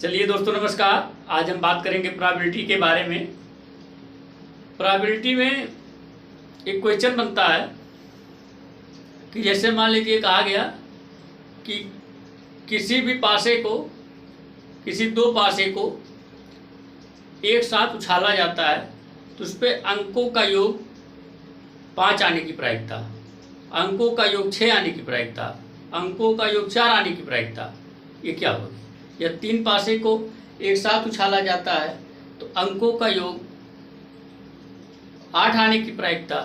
चलिए दोस्तों नमस्कार। आज हम बात करेंगे प्रोबेबिलिटी के बारे में। प्रोबेबिलिटी में एक क्वेश्चन बनता है कि जैसे मान लीजिए कहा गया कि किसी दो पासे को एक साथ उछाला जाता है तो उस पर अंकों का योग 5 आने की प्रायिकता, अंकों का योग 6 आने की प्रायिकता, अंकों का योग 4 आने की प्रायिकता, ये क्या होगी। या 3 पासे को एक साथ उछाला जाता है तो अंकों का योग 8 आने की प्रायिकता,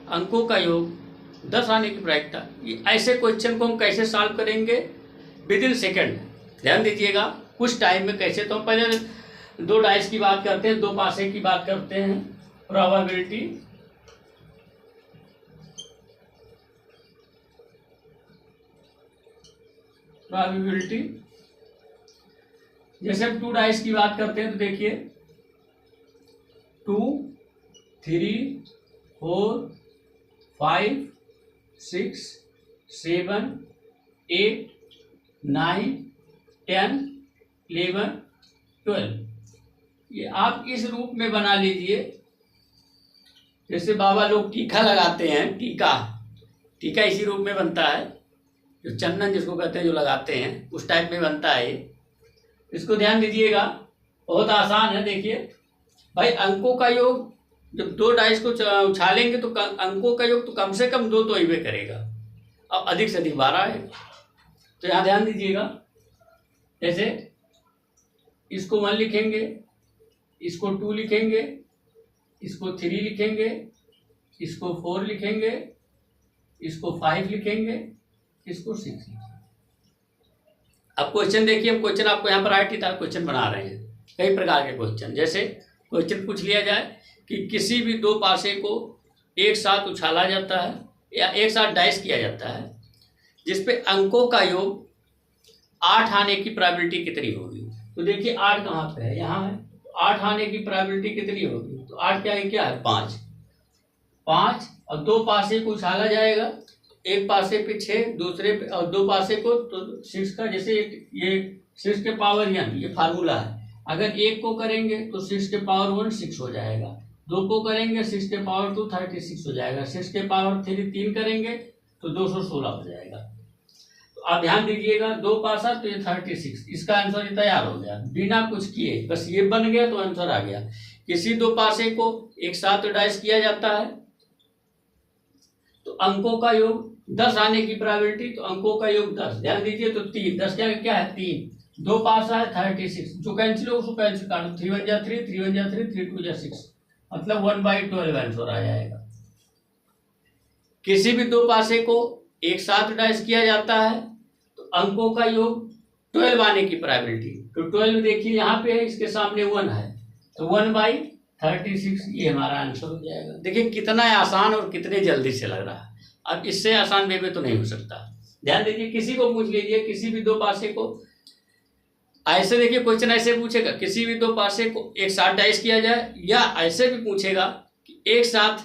अंकों का योग 10 आने की प्रायिकता। ये ऐसे क्वेश्चन को हम कैसे सॉल्व करेंगे विद इन सेकेंड। ध्यान दीजिएगा कुछ टाइम में कैसे। तो हम पहले 2 डाइस की बात करते हैं, 2 पासे की बात करते हैं। प्रोबेबिलिटी जैसे हम 2 डाइस की बात करते हैं तो देखिए 2, 3, 4, 5, 6, 7, 8, 9, 10, 11, 12। ये आप इस रूप में बना लीजिए जैसे बाबा लोग टीका लगाते हैं। टीका इसी रूप में बनता है, जो चंदन जिसको कहते हैं जो लगाते हैं उस टाइप में बनता है ये। इसको ध्यान दीजिएगा, बहुत आसान है। देखिए भाई अंकों का योग, जब 2 डाइस को उछालेंगे तो अंकों का योग तो कम से कम 2 तो ही करेगा, अब अधिक से अधिक 12 है। तो यहाँ ध्यान दीजिएगा, जैसे इसको 1 लिखेंगे, इसको 2 लिखेंगे, इसको 3 लिखेंगे, इसको 4 लिखेंगे, इसको 5 लिखेंगे, इसको 6 लिखेंगे। अब क्वेश्चन देखिए, हम क्वेश्चन आपको यहाँ पर आईटी था क्वेश्चन बना रहे हैं, कई प्रकार के क्वेश्चन। जैसे क्वेश्चन पूछ लिया जाए कि किसी भी 2 पासे को एक साथ उछाला जाता है या एक साथ डाइस किया जाता है जिसपे अंकों का योग 8 आने की प्रोबेबिलिटी कितनी होगी। तो देखिए 8 कहाँ पे है, यहाँ है। 8 आने की प्रोबेबिलिटी कितनी होगी, तो 8 क्या है 5 और 2 पासे को उछाला जाएगा, एक पासे पे 6, दूसरे पे और 2 पासे को तो 6 का, जैसे ये 6 के पावर n, ये फार्मूला है। अगर एक को करेंगे तो 6 के पावर 1 6 हो जाएगा, 2 को करेंगे 6 के पावर 2 36 हो जाएगा, 6 के पावर 3 करेंगे तो 216 हो जाएगा। तो आप ध्यान दीजिएगा 2 पासा तो ये 36, इसका आंसर ये तैयार हो गया बिना कुछ किए, बस ये बन गया तो आंसर आ गया। किसी 2 पासे को एक साथ डाइस किया जाता है तो अंकों का योग 10 आने की प्रोबेबिलिटी, तो अंकों का योग 10। ध्यान दीजिए तो 3, 10 क्या है 3, 2 पासा है 36, जो कैंसिल हो उसको कैंसिल काटो, 3 1 जा 3, 3 1 जा 3, 3 2 जा 6, मतलब 1/12 आंसर आ जाएगा। किसी भी 2 पासे को एक साथ डाइस किया जाता है तो अंकों का योग 12 आने की प्रोबेबिलिटी, तो 12 देखिए यहाँ पे है, इसके सामने 1 है तो 1/36, ये हमारा आंसर हो जाएगा। देखिए कितना आसान और कितने जल्दी से लग रहा है। अब इससे आसान वे में तो नहीं हो सकता। ध्यान दीजिए, किसी को पूछ लीजिए किसी भी 2 पासे को ऐसे, देखिए क्वेश्चन ऐसे पूछेगा किसी भी 2 पासे को एक साथ डाइस किया जाए, या ऐसे भी पूछेगा कि एक साथ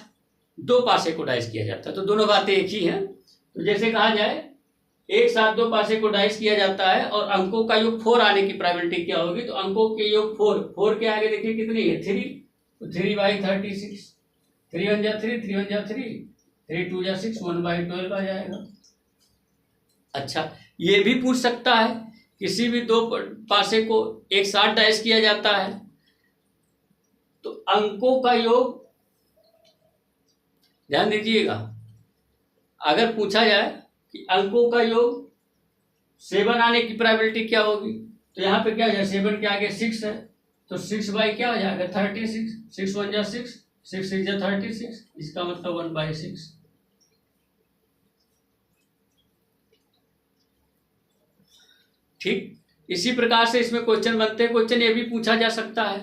2 पासे को डाइस किया जाता है, तो दोनों बातें एक ही हैं। तो जैसे कहा जाए एक साथ 2 पासे को डाइस किया जाता है और अंकों का योग 4 आने की प्रोबेबिलिटी क्या होगी, तो अंकों के योग 4 के आगे देखिए कितनी है 3, तो 3/36, 3 1 जा 3, 3 1 जा 3, 3 2 जा 6, 1/12 आ जाएगा। अच्छा, ये भी पूछ सकता है किसी भी 2 पासे को एक साथ डाइस किया जाता है तो अंकों का योग, ध्यान दीजिएगा, अगर पूछा जाए कि अंकों का योग 7 आने की प्रोबेबिलिटी क्या होगी, तो यहाँ पे क्या हो जाएगा 7 के आगे 6 है तो 6 बाई क्या हो जाएगा 36, 6 1 जा 6, 6 6 जा 36, इसका मतलब 1/6। ठीक इसी प्रकार से इसमें क्वेश्चन बनते हैं। क्वेश्चन ये भी पूछा जा सकता है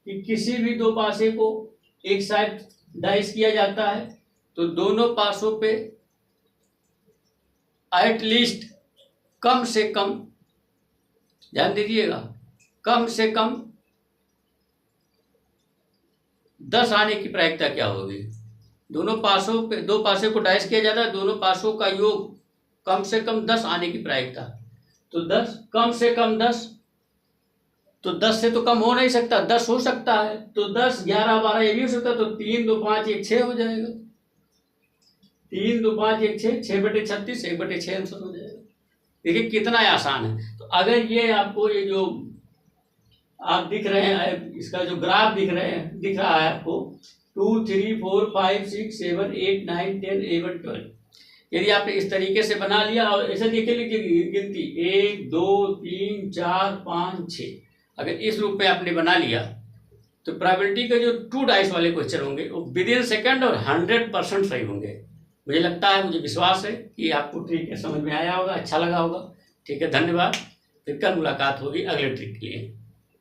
कि किसी भी 2 पासे को एक साथ डाइस किया जाता है तो दोनों पासों पे एटलीस्ट कम से कम, ध्यान दीजिएगा, कम से कम 10 आने की प्रायिकता क्या होगी। दोनों पासों पे 2 पासे को डाइस किया जाता है, दोनों पासों का योग कम से कम 10 आने की प्रायिकता, तो 10 कम से कम 10 तो 10 से तो कम हो नहीं सकता, 10 हो सकता है, तो 10, 11, 12 ये भी हो सकता है, तो 3, 2, 5, 1, 6 हो जाएगा। 3, 2, 5, 1, 6, 6/36, 1/6 आंसर हो जाएगा। देखिए कितना आसान है। तो अगर ये आपको ये जो आप दिख रहे हैं, इसका जो ग्राफ दिख रहा है आपको 2, 3, 4, 5, 6, 7, 8, 9, 10, 11, 12, यदि आपने इस तरीके से बना लिया और ऐसे देखिए लीजिए गिनती 1, 2, 3, 4, 5, 6, अगर इस रूप में आपने बना लिया तो प्रोबेबिलिटी के जो 2 डाइस वाले क्वेश्चन होंगे वो विदिन सेकंड और 100% सही होंगे। मुझे लगता है, मुझे विश्वास है कि आपको ट्रिक समझ में आया होगा, अच्छा लगा होगा। ठीक है, धन्यवाद। फिर कल मुलाकात होगी अगले ट्रिक के लिए।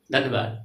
धन्यवाद।